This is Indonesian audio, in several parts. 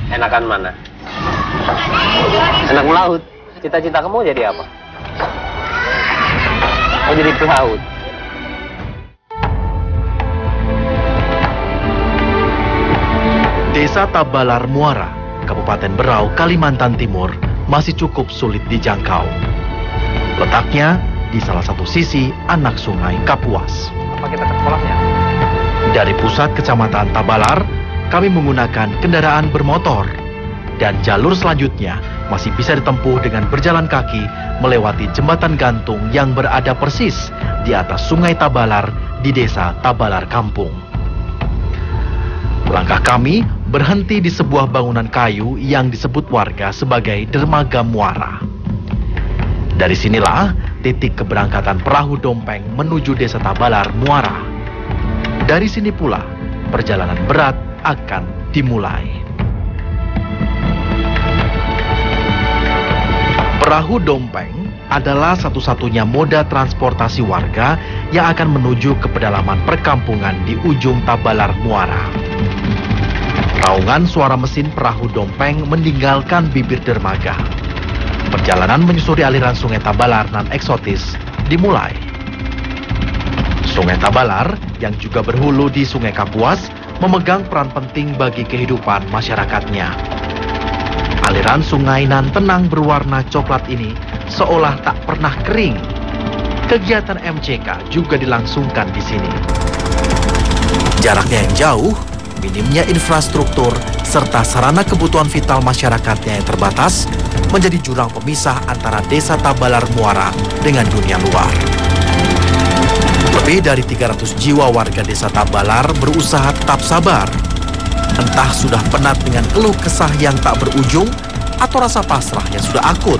Enakan mana? Enak melaut. Cita-cita kamu jadi apa? Mau jadi pelaut. Desa Tabalar Muara, Kabupaten Berau, Kalimantan Timur, masih cukup sulit dijangkau. Letaknya di salah satu sisi anak sungai Kapuas. Apa kita ke sekolahnya? Dari pusat kecamatan Tabalar, kami menggunakan kendaraan bermotor. Dan jalur selanjutnya masih bisa ditempuh dengan berjalan kaki melewati jembatan gantung yang berada persis di atas sungai Tabalar di desa Tabalar Kampung. Langkah kami berhenti di sebuah bangunan kayu yang disebut warga sebagai Dermaga Muara. Dari sinilah titik keberangkatan perahu Dompeng menuju desa Tabalar Muara. Dari sini pula perjalanan berat akan dimulai. Perahu Dompeng adalah satu-satunya moda transportasi warga yang akan menuju ke pedalaman perkampungan di ujung Tabalar Muara. Raungan suara mesin perahu Dompeng meninggalkan bibir dermaga. Perjalanan menyusuri aliran sungai Tabalar nan eksotis dimulai. Sungai Tabalar yang juga berhulu di sungai Kapuas memegang peran penting bagi kehidupan masyarakatnya. Aliran sungai nan tenang berwarna coklat ini seolah tak pernah kering. Kegiatan MCK juga dilangsungkan di sini. Jaraknya yang jauh, minimnya infrastruktur, serta sarana kebutuhan vital masyarakatnya yang terbatas, menjadi jurang pemisah antara desa Tabalar Muara dengan dunia luar. Lebih dari 300 jiwa warga desa Tabalar berusaha tetap sabar. Entah sudah penat dengan keluh kesah yang tak berujung, atau rasa pasrah yang sudah akut,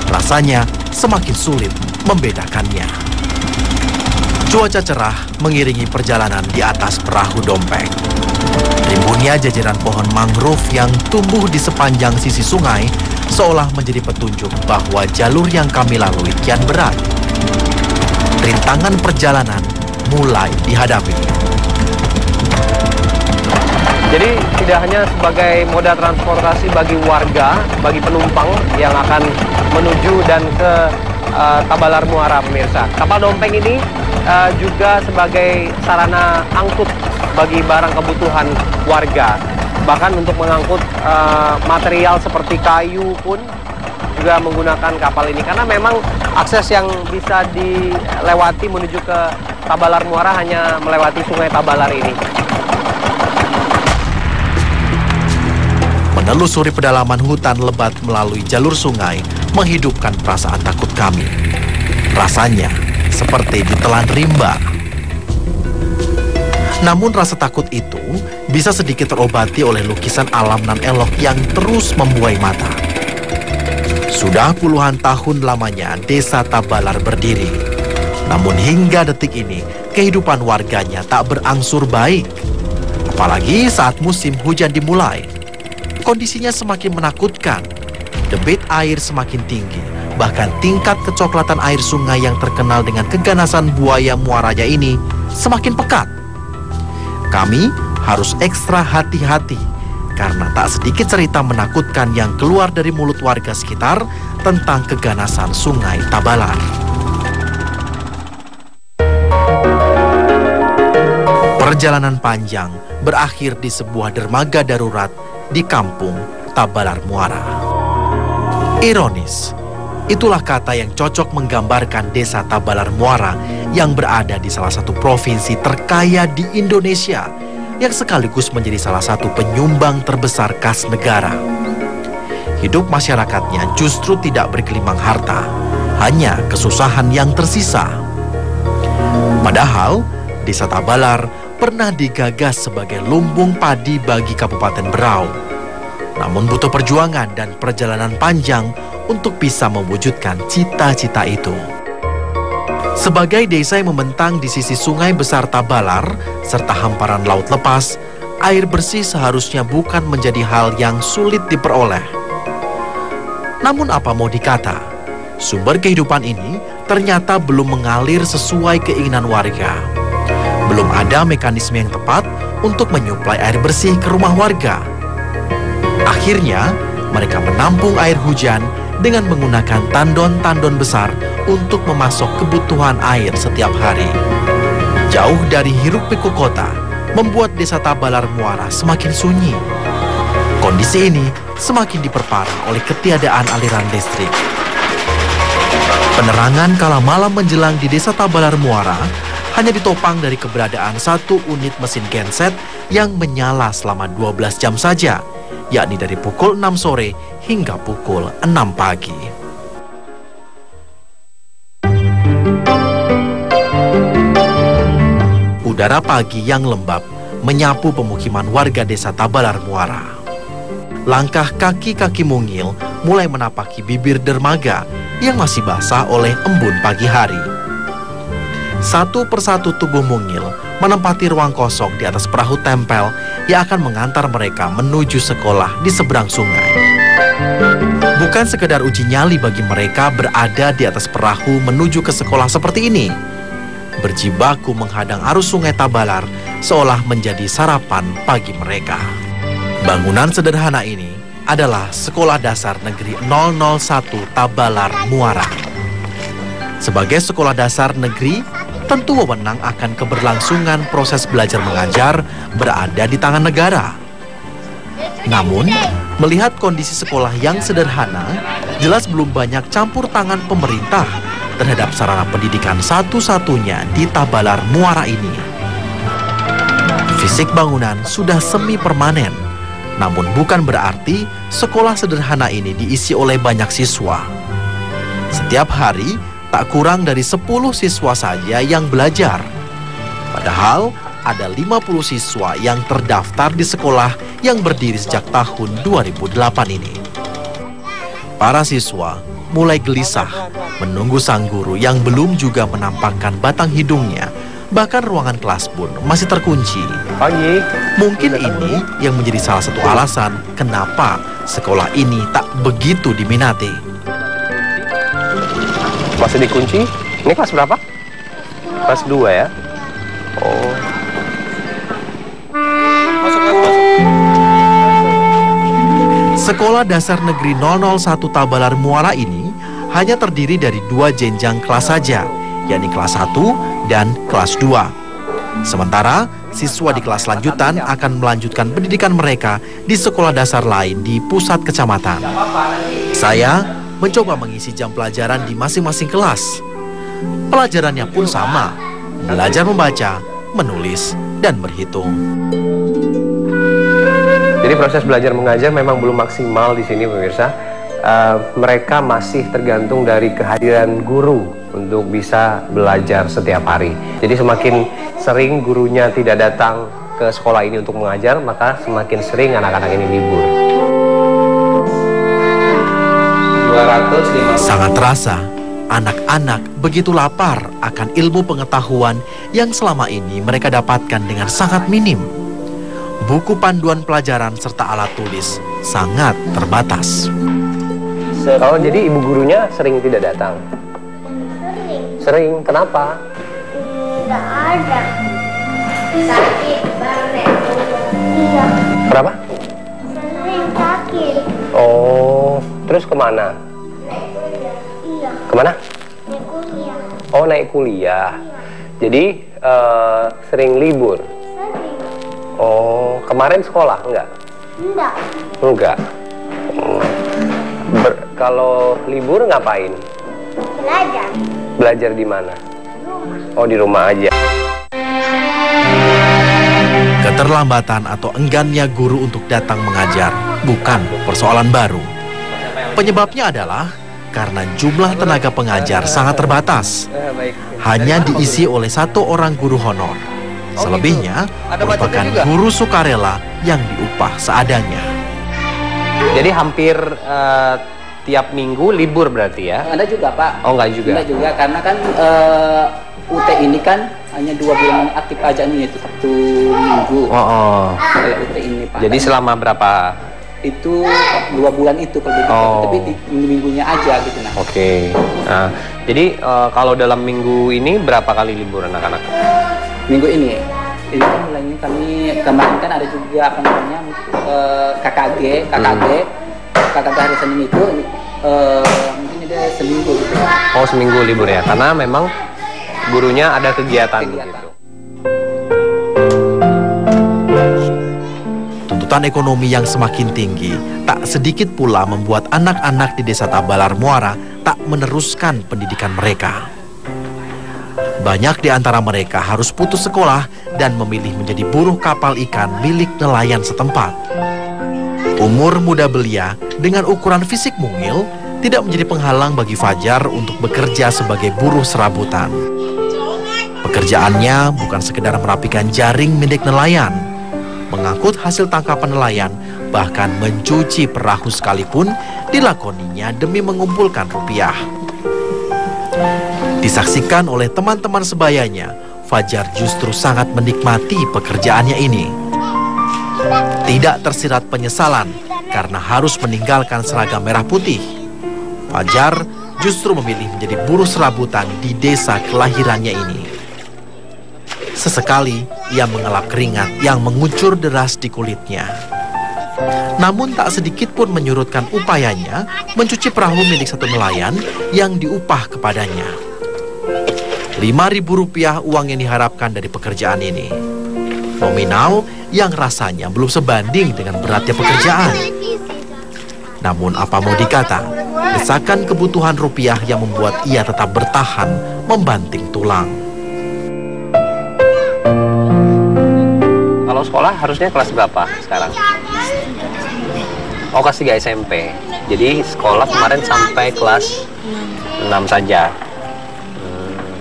rasanya semakin sulit membedakannya. Cuaca cerah mengiringi perjalanan di atas perahu Dompeng. Rimbunnya jajaran pohon mangrove yang tumbuh di sepanjang sisi sungai seolah menjadi petunjuk bahwa jalur yang kami lalui kian berat. Rintangan perjalanan mulai dihadapi. Jadi tidak hanya sebagai moda transportasi bagi warga, bagi penumpang yang akan menuju dan ke Tabalar Muara, pemirsa. Kapal Dompeng ini juga sebagai sarana angkut bagi barang kebutuhan warga. Bahkan untuk mengangkut material seperti kayu pun juga menggunakan kapal ini. Karena memang akses yang bisa dilewati menuju ke Tabalar Muara hanya melewati sungai Tabalar ini. Menelusuri pedalaman hutan lebat melalui jalur sungai menghidupkan perasaan takut kami. Rasanya seperti ditelan rimba. Namun rasa takut itu bisa sedikit terobati oleh lukisan alam nan elok yang terus membuai mata. Sudah puluhan tahun lamanya desa Tabalar berdiri. Namun hingga detik ini kehidupan warganya tak berangsur baik. Apalagi saat musim hujan dimulai. Kondisinya semakin menakutkan. Debit air semakin tinggi. Bahkan tingkat kecoklatan air sungai yang terkenal dengan keganasan buaya muaranya ini semakin pekat. Kami harus ekstra hati-hati karena tak sedikit cerita menakutkan yang keluar dari mulut warga sekitar tentang keganasan sungai Tabalar. Perjalanan panjang berakhir di sebuah dermaga darurat di kampung Tabalar Muara. Ironis, itulah kata yang cocok menggambarkan desa Tabalar Muara yang berada di salah satu provinsi terkaya di Indonesia yang sekaligus menjadi salah satu penyumbang terbesar kas negara. Hidup masyarakatnya justru tidak bergelimang harta, hanya kesusahan yang tersisa. Padahal, desa Tabalar pernah digagas sebagai lumbung padi bagi Kabupaten Berau. Namun butuh perjuangan dan perjalanan panjang untuk bisa mewujudkan cita-cita itu. Sebagai desa yang membentang di sisi sungai besar Tabalar serta hamparan laut lepas, air bersih seharusnya bukan menjadi hal yang sulit diperoleh. Namun apa mau dikata, sumber kehidupan ini ternyata belum mengalir sesuai keinginan warga. Belum ada mekanisme yang tepat untuk menyuplai air bersih ke rumah warga. Akhirnya Akhirnya, mereka menampung air hujan dengan menggunakan tandon-tandon besar untuk memasok kebutuhan air setiap hari. Jauh dari hiruk-pikuk kota, membuat desa Tabalar Muara semakin sunyi. Kondisi ini semakin diperparah oleh ketiadaan aliran listrik. Penerangan kala malam menjelang di desa Tabalar Muara hanya ditopang dari keberadaan satu unit mesin genset yang menyala selama 12 jam saja, yakni dari pukul 6 sore hingga pukul 6 pagi. Udara pagi yang lembab menyapu pemukiman warga desa Tabalar Muara. Langkah kaki-kaki mungil mulai menapaki bibir dermaga yang masih basah oleh embun pagi hari. Satu persatu tubuh mungil menempati ruang kosong di atas perahu tempel yang akan mengantar mereka menuju sekolah di seberang sungai. Bukan sekedar uji nyali bagi mereka berada di atas perahu menuju ke sekolah seperti ini. Berjibaku menghadang arus sungai Tabalar seolah menjadi sarapan pagi mereka. Bangunan sederhana ini adalah Sekolah Dasar Negeri 001 Tabalar Muara. Sebagai sekolah dasar negeri, tentu wewenang akan keberlangsungan proses belajar mengajar berada di tangan negara. Namun, melihat kondisi sekolah yang sederhana, jelas belum banyak campur tangan pemerintah terhadap sarana pendidikan satu-satunya di Tabalar Muara ini. Fisik bangunan sudah semi permanen, namun bukan berarti sekolah sederhana ini diisi oleh banyak siswa. Setiap hari, tak kurang dari 10 siswa saja yang belajar. Padahal, ada 50 siswa yang terdaftar di sekolah yang berdiri sejak tahun 2008 ini. Para siswa mulai gelisah menunggu sang guru yang belum juga menampakkan batang hidungnya. Bahkan ruangan kelas pun masih terkunci. Pagi. Mungkin ini yang menjadi salah satu alasan kenapa sekolah ini tak begitu diminati. Masih dikunci? Ini kelas berapa? Kelas 2 ya? Oh. Sekolah Dasar Negeri 001 Tabalar Muara ini hanya terdiri dari 2 jenjang kelas saja, yakni kelas 1 dan kelas 2. Sementara siswa di kelas lanjutan akan melanjutkan pendidikan mereka di sekolah dasar lain di pusat kecamatan. Saya mencoba mengisi jam pelajaran di masing-masing kelas. Pelajarannya pun sama, belajar membaca, menulis, dan berhitung. Jadi proses belajar mengajar memang belum maksimal di sini pemirsa. Mereka masih tergantung dari kehadiran guru untuk bisa belajar setiap hari. Jadi semakin sering gurunya tidak datang ke sekolah ini untuk mengajar, maka semakin sering anak-anak ini libur. 250. Sangat terasa, anak-anak begitu lapar akan ilmu pengetahuan yang selama ini mereka dapatkan dengan sangat minim. Buku panduan pelajaran serta alat tulis sangat terbatas. Oh, jadi ibu gurunya sering tidak datang? Sering, kenapa? Tidak ada. Sakit banget. Iya. Kenapa? Sering sakit. Oh, terus kemana? Iya. Kemana? Naik kuliah. Oh, naik kuliah. Jadi sering libur? Sering. Oh, kemarin sekolah enggak? Enggak. Enggak. Kalau libur ngapain? Belajar. Belajar di mana? Rumah. Oh, di rumah aja. Keterlambatan atau enggannya guru untuk datang mengajar bukan persoalan baru. Penyebabnya adalah karena jumlah tenaga pengajar sangat terbatas. Hanya diisi oleh 1 orang guru honor. Selebihnya merupakan guru sukarela yang diupah seadanya. Jadi hampir tiap minggu libur berarti ya? Ada juga Pak. Oh, enggak juga? Enggak juga, karena kan UT ini kan hanya 2 bulan aktif aja nih, yaitu Sabtu Minggu. Oh. Kalau UT ini Pak. Jadi selama berapa? Itu 2 bulan itu kalau begitu, tapi di minggunya aja gitu nah. Oke. Nah, jadi kalau dalam minggu ini berapa kali libur anak-anak? Minggu ini Jadi kan mulainya kami kemarin kan ada juga apa namanya KKG hari Senin itu mungkin ada seminggu gitu. Oh, seminggu libur ya, karena memang gurunya ada kegiatan. Gitu. Tuntutan ekonomi yang semakin tinggi tak sedikit pula membuat anak-anak di Desa Tabalar Muara tak meneruskan pendidikan mereka. Banyak di antara mereka harus putus sekolah dan memilih menjadi buruh kapal ikan milik nelayan setempat. Umur muda belia dengan ukuran fisik mungil tidak menjadi penghalang bagi Fajar untuk bekerja sebagai buruh serabutan. Pekerjaannya bukan sekedar merapikan jaring milik nelayan, mengangkut hasil tangkapan nelayan, bahkan mencuci perahu sekalipun dilakoninya demi mengumpulkan rupiah. Disaksikan oleh teman-teman sebayanya, Fajar justru sangat menikmati pekerjaannya ini. Tidak tersirat penyesalan karena harus meninggalkan seragam merah putih. Fajar justru memilih menjadi buruh serabutan di desa kelahirannya ini. Sesekali ia mengelap keringat yang mengucur deras di kulitnya. Namun tak sedikit pun menyurutkan upayanya mencuci perahu milik satu nelayan yang diupah kepadanya. Rp5.000 uang yang diharapkan dari pekerjaan ini. Nominal yang rasanya belum sebanding dengan beratnya pekerjaan. Namun apa mau dikata, desakan kebutuhan rupiah yang membuat ia tetap bertahan membanting tulang. Kalau sekolah harusnya kelas berapa sekarang? Oh, kelas 3 SMP. Jadi sekolah kemarin sampai kelas 6 saja.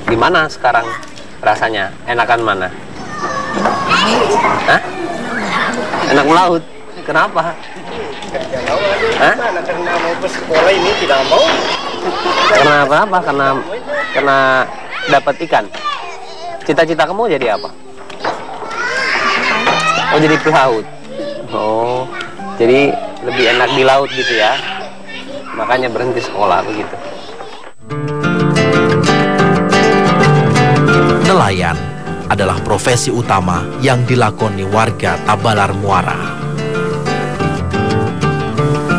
Gimana sekarang rasanya? Enakan mana? Hah? Enak melaut. Kenapa? Hah? Karena mau ke sekolah ini tidak mau. Karena apa? Karena dapat ikan. Cita-cita kamu jadi apa? Oh, jadi pelaut. Oh, jadi lebih enak di laut gitu ya. Makanya berhenti sekolah begitu. Nelayan adalah profesi utama yang dilakoni warga Tabalar Muara.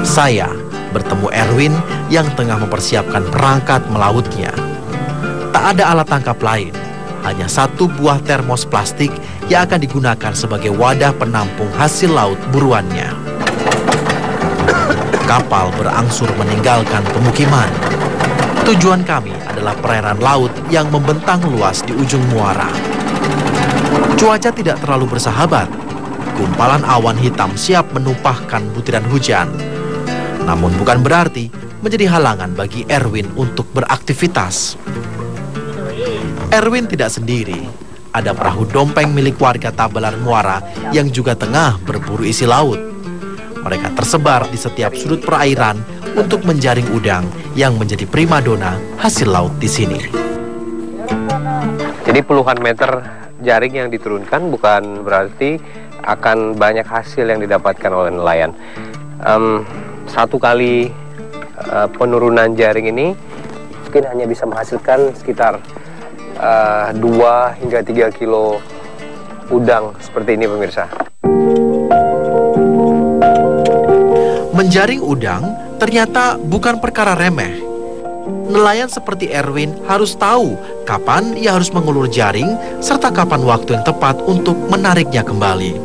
Saya bertemu Erwin yang tengah mempersiapkan perangkat melautnya. Tak ada alat tangkap lain, hanya satu buah termos plastik yang akan digunakan sebagai wadah penampung hasil laut buruannya. Kapal berangsur meninggalkan pemukiman. Tujuan kami adalah perairan laut yang membentang luas di ujung muara. Cuaca tidak terlalu bersahabat. Gumpalan awan hitam siap menumpahkan butiran hujan. Namun bukan berarti menjadi halangan bagi Erwin untuk beraktivitas. Erwin tidak sendiri. Ada perahu dompeng milik warga Tabalar Muara yang juga tengah berburu isi laut. Mereka tersebar di setiap sudut perairan untuk menjaring udang yang menjadi primadona hasil laut di sini. Jadi puluhan meter jaring yang diturunkan bukan berarti akan banyak hasil yang didapatkan oleh nelayan. Satu kali penurunan jaring ini mungkin hanya bisa menghasilkan sekitar 2 hingga 3 kilo udang seperti ini, pemirsa. Menjaring udang ternyata bukan perkara remeh. Nelayan seperti Erwin harus tahu kapan ia harus mengulur jaring serta kapan waktu yang tepat untuk menariknya kembali.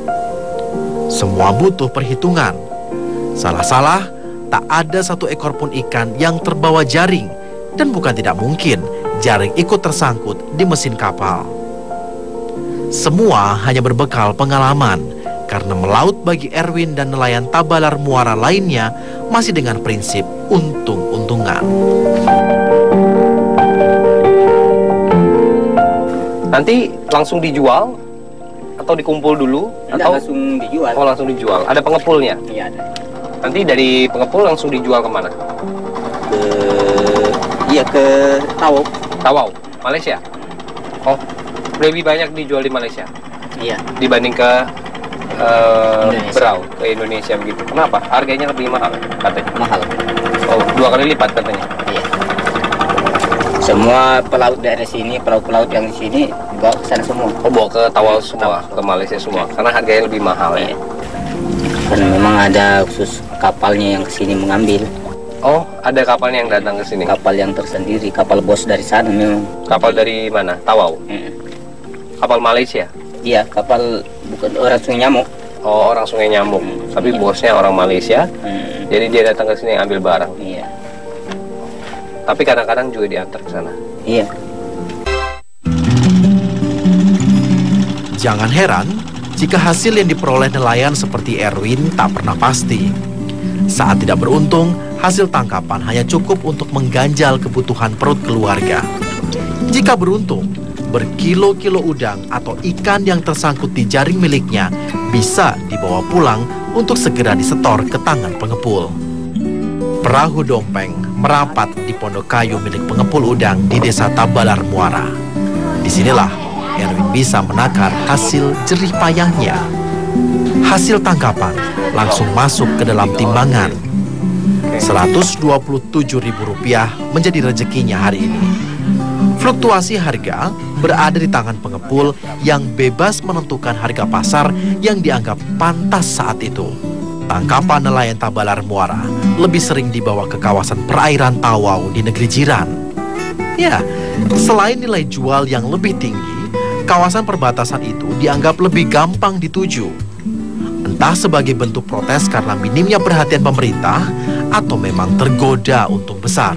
Semua butuh perhitungan. Salah-salah, tak ada satu ekor pun ikan yang terbawa jaring, dan bukan tidak mungkin jaring ikut tersangkut di mesin kapal. Semua hanya berbekal pengalaman, karena melaut bagi Erwin dan nelayan Tabalar Muara lainnya masih dengan prinsip untung-untungan. Nanti langsung dijual atau dikumpul dulu? Atau langsung dijual? Oh, langsung dijual. Ada pengepulnya? Iya, ada. Nanti dari pengepul langsung dijual kemana? Ke Tawau. Tawau, Malaysia? Oh, lebih banyak dijual di Malaysia? Iya. Dibanding ke Indonesia. Berau, ke Indonesia begitu. Kenapa? Harganya lebih mahal katanya? Mahal. Oh, 2 kali lipat katanya? Iya. Semua pelaut daerah sini, pelaut-pelaut yang di sini bawa ke sana semua. Oh, bawa ke Tawau semua, ke Malaysia semua, karena harganya lebih mahal ya. Karena memang ada khusus kapalnya yang ke sini mengambil. Oh, ada kapalnya yang datang ke sini. Kapal yang tersendiri, kapal bos dari sana memang. Kapal dari mana? Tawau. Kapal Malaysia. Iya, kapal bukan orang Sungai Nyamuk. Oh, orang Sungai Nyamuk. Tapi bosnya orang Malaysia. Jadi dia datang ke sini ambil barang. Iya. Tapi kadang-kadang juga diantar ke sana. Iya. Jangan heran jika hasil yang diperoleh nelayan seperti Erwin tak pernah pasti. Saat tidak beruntung, hasil tangkapan hanya cukup untuk mengganjal kebutuhan perut keluarga. Jika beruntung, berkilo-kilo udang atau ikan yang tersangkut di jaring miliknya bisa dibawa pulang untuk segera disetor ke tangan pengepul. Perahu Dompeng merapat di pondok kayu milik pengepul udang di Desa Tabalar Muara. Disinilah Erwin bisa menakar hasil jerih payahnya. Hasil tangkapan langsung masuk ke dalam timbangan. Rp127.000 menjadi rezekinya hari ini. Fluktuasi harga berada di tangan pengepul yang bebas menentukan harga pasar yang dianggap pantas saat itu. Tangkapan nelayan Tabalar Muara lebih sering dibawa ke kawasan perairan Tawau di negeri jiran. Ya, selain nilai jual yang lebih tinggi, kawasan perbatasan itu dianggap lebih gampang dituju. Entah sebagai bentuk protes karena minimnya perhatian pemerintah atau memang tergoda untung besar.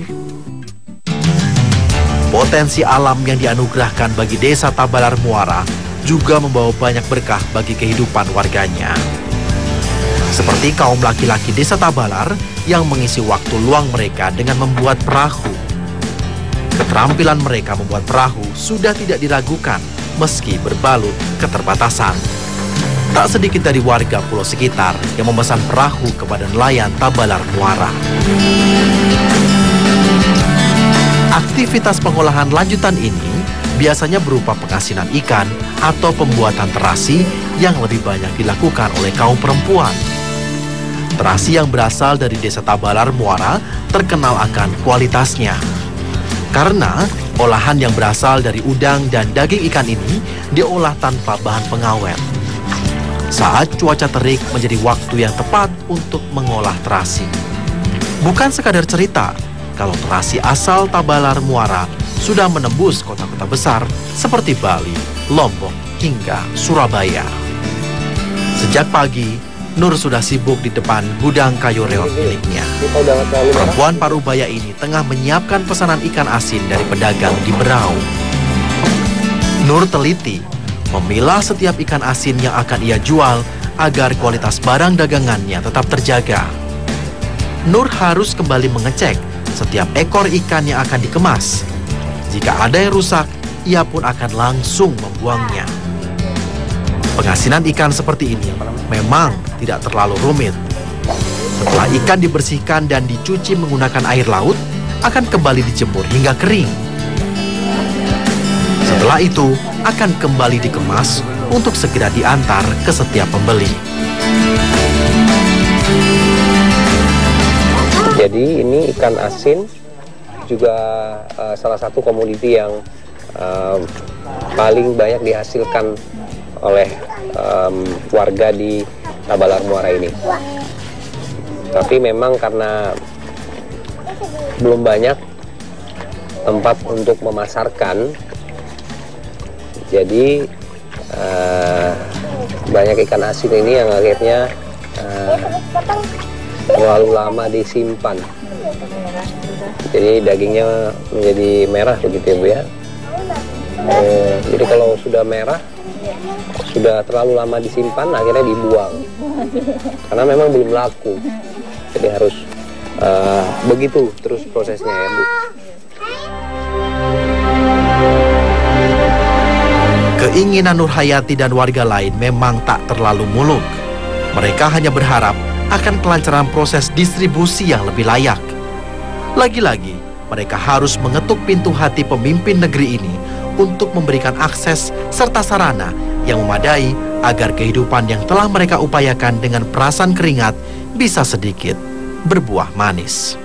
Potensi alam yang dianugerahkan bagi Desa Tabalar Muara juga membawa banyak berkah bagi kehidupan warganya. Seperti kaum laki-laki Desa Tabalar yang mengisi waktu luang mereka dengan membuat perahu. Keterampilan mereka membuat perahu sudah tidak diragukan meski berbalut keterbatasan. Tak sedikit dari warga pulau sekitar yang memesan perahu kepada nelayan Tabalar Muara. Aktivitas pengolahan lanjutan ini biasanya berupa pengasinan ikan atau pembuatan terasi yang lebih banyak dilakukan oleh kaum perempuan. Terasi yang berasal dari Desa Tabalar Muara terkenal akan kualitasnya. Karena olahan yang berasal dari udang dan daging ikan ini diolah tanpa bahan pengawet. Saat cuaca terik menjadi waktu yang tepat untuk mengolah terasi. Bukan sekadar cerita, kalau terasi asal Tabalar Muara sudah menembus kota-kota besar seperti Bali, Lombok, hingga Surabaya. Sejak pagi, Nur sudah sibuk di depan gudang kayu reot miliknya. Perempuan parubaya ini tengah menyiapkan pesanan ikan asin dari pedagang di Berau. Nur teliti memilah setiap ikan asin yang akan ia jual agar kualitas barang dagangannya tetap terjaga. Nur harus kembali mengecek setiap ekor ikan yang akan dikemas. Jika ada yang rusak, ia pun akan langsung membuangnya. Pengasinan ikan seperti ini memang tidak terlalu rumit. Setelah ikan dibersihkan dan dicuci menggunakan air laut, akan kembali dijemur hingga kering. Setelah itu, akan kembali dikemas untuk segera diantar ke setiap pembeli. Jadi ini ikan asin juga salah satu komoditi yang paling banyak dihasilkan oleh warga di Tabalar Muara ini. Tapi memang karena belum banyak tempat untuk memasarkan, jadi banyak ikan asin ini yang akhirnya terlalu lama disimpan. Jadi dagingnya menjadi merah begitu ya Bu ya. Jadi kalau sudah merah, sudah terlalu lama disimpan, akhirnya dibuang. Karena memang belum laku. Jadi harus begitu terus prosesnya ya Bu. Keinginan Nur Hayati dan warga lain memang tak terlalu muluk. Mereka hanya berharap akan kelancaran proses distribusi yang lebih layak. Lagi-lagi, mereka harus mengetuk pintu hati pemimpin negeri ini untuk memberikan akses serta sarana yang memadai agar kehidupan yang telah mereka upayakan dengan perasan keringat bisa sedikit berbuah manis.